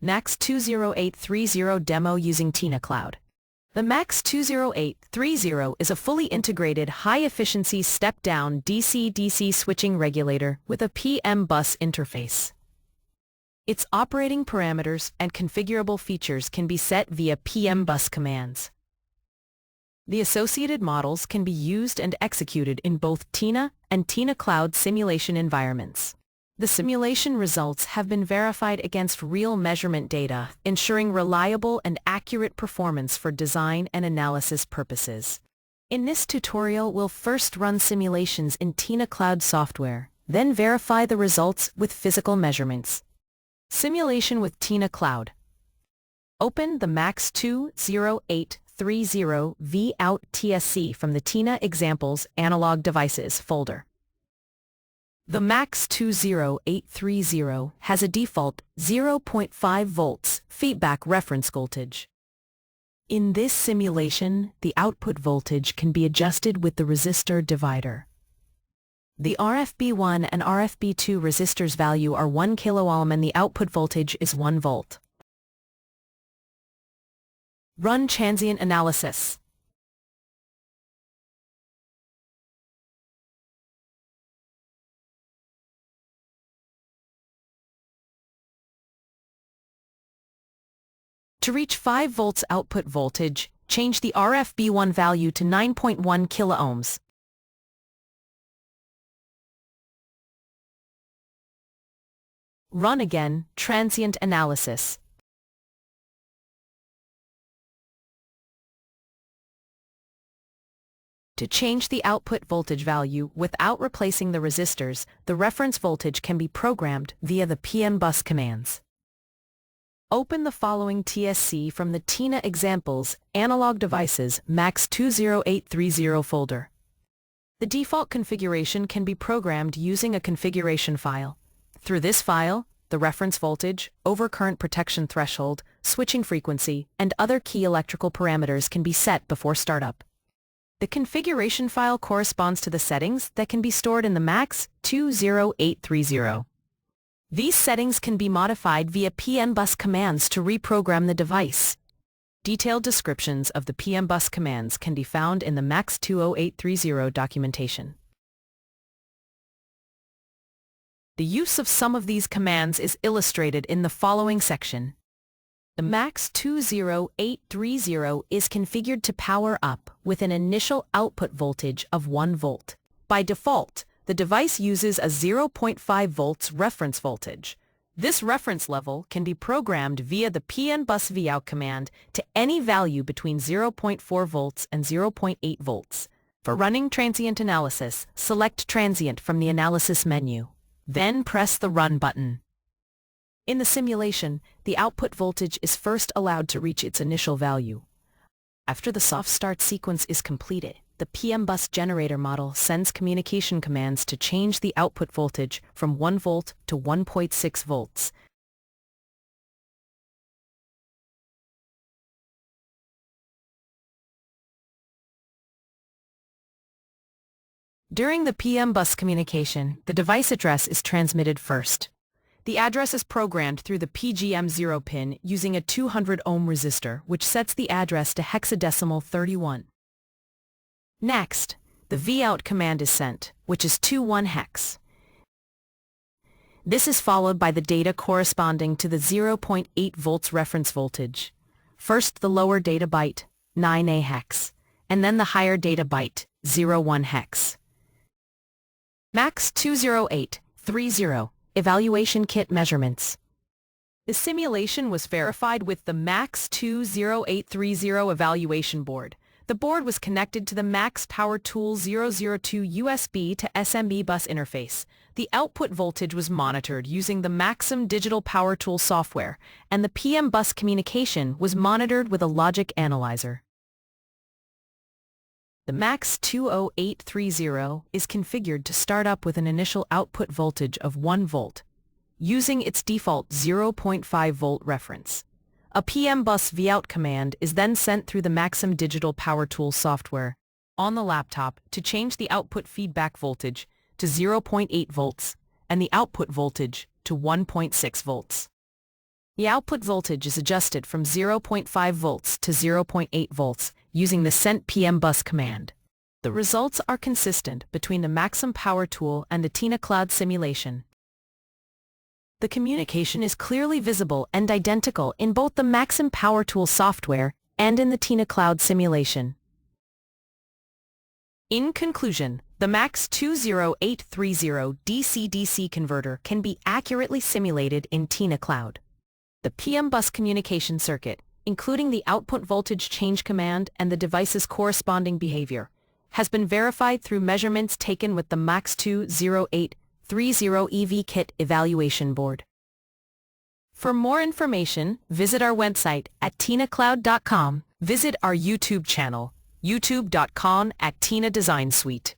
MAX20830 Demo using TINACloud. The MAX20830 is a fully integrated high-efficiency step-down DC-DC switching regulator with a PMBus interface. Its operating parameters and configurable features can be set via PMBus commands. The associated models can be used and executed in both TINA and TINACloud simulation environments. The simulation results have been verified against real measurement data, ensuring reliable and accurate performance for design and analysis purposes. In this tutorial, we'll first run simulations in TINACloud software, then verify the results with physical measurements. Simulation with TINACloud. Open the MAX20830 Vout TSC from the TINA Examples Analog Devices folder. The MAX20830 has a default 0.5 volts feedback reference voltage. In this simulation, the output voltage can be adjusted with the resistor divider. The RFB1 and RFB2 resistors value are 1 kΩ and the output voltage is 1 volt. Run transient analysis. To reach 5 volts output voltage, change the RFB1 value to 9.1 kΩ. Run again, transient analysis. To change the output voltage value without replacing the resistors, the reference voltage can be programmed via the PMBus commands. Open the following TSC from the TINA Examples Analog Devices MAX20830 folder. The default configuration can be programmed using a configuration file. Through this file, the reference voltage, overcurrent protection threshold, switching frequency, and other key electrical parameters can be set before startup. The configuration file corresponds to the settings that can be stored in the MAX20830. These settings can be modified via PMBus commands to reprogram the device. Detailed descriptions of the PMBus commands can be found in the MAX20830 documentation. The use of some of these commands is illustrated in the following section. The MAX20830 is configured to power up with an initial output voltage of 1 volt. By default, the device uses a 0.5 volts reference voltage. This reference level can be programmed via the PMBus Vout command to any value between 0.4 volts and 0.8 volts. For running transient analysis, select Transient from the Analysis menu. Then press the Run button. In the simulation, the output voltage is first allowed to reach its initial value. After the soft start sequence is completed, the PMBus generator model sends communication commands to change the output voltage from 1 volt to 1.6 volts. During the PMBus communication, the device address is transmitted first. The address is programmed through the PGM0 pin using a 200 ohm resistor, which sets the address to hexadecimal 31. Next, the Vout command is sent, which is 21 hex. This is followed by the data corresponding to the 0.8 volts reference voltage. First the lower data byte, 9A hex, and then the higher data byte, 01 hex. MAX20830 Evaluation Kit Measurements. The simulation was verified with the MAX20830 evaluation board. The board was connected to the MAX Power Tool 002 USB to SMB bus interface. The output voltage was monitored using the Maxim Digital Power Tool software, and the PMBus communication was monitored with a logic analyzer. The MAX20830 is configured to start up with an initial output voltage of 1 volt, using its default 0.5 volt reference. A PMBus Vout command is then sent through the Maxim Digital Power Tool software on the laptop to change the output feedback voltage to 0.8 volts and the output voltage to 1.6 volts. The output voltage is adjusted from 0.5 volts to 0.8 volts using the sent PMBus command. The results are consistent between the Maxim Power Tool and the TINACloud simulation. The communication is clearly visible and identical in both the Maxim Power Tool software and in the TINACloud simulation. In conclusion, the MAX20830 DC-DC converter can be accurately simulated in TINACloud. The PMBus communication circuit, including the output voltage change command and the device's corresponding behavior, has been verified through measurements taken with the MAX20830 EV Kit evaluation board. For more information, visit our website at tinacloud.com. Visit our YouTube channel, youtube.com/TINA Design Suite.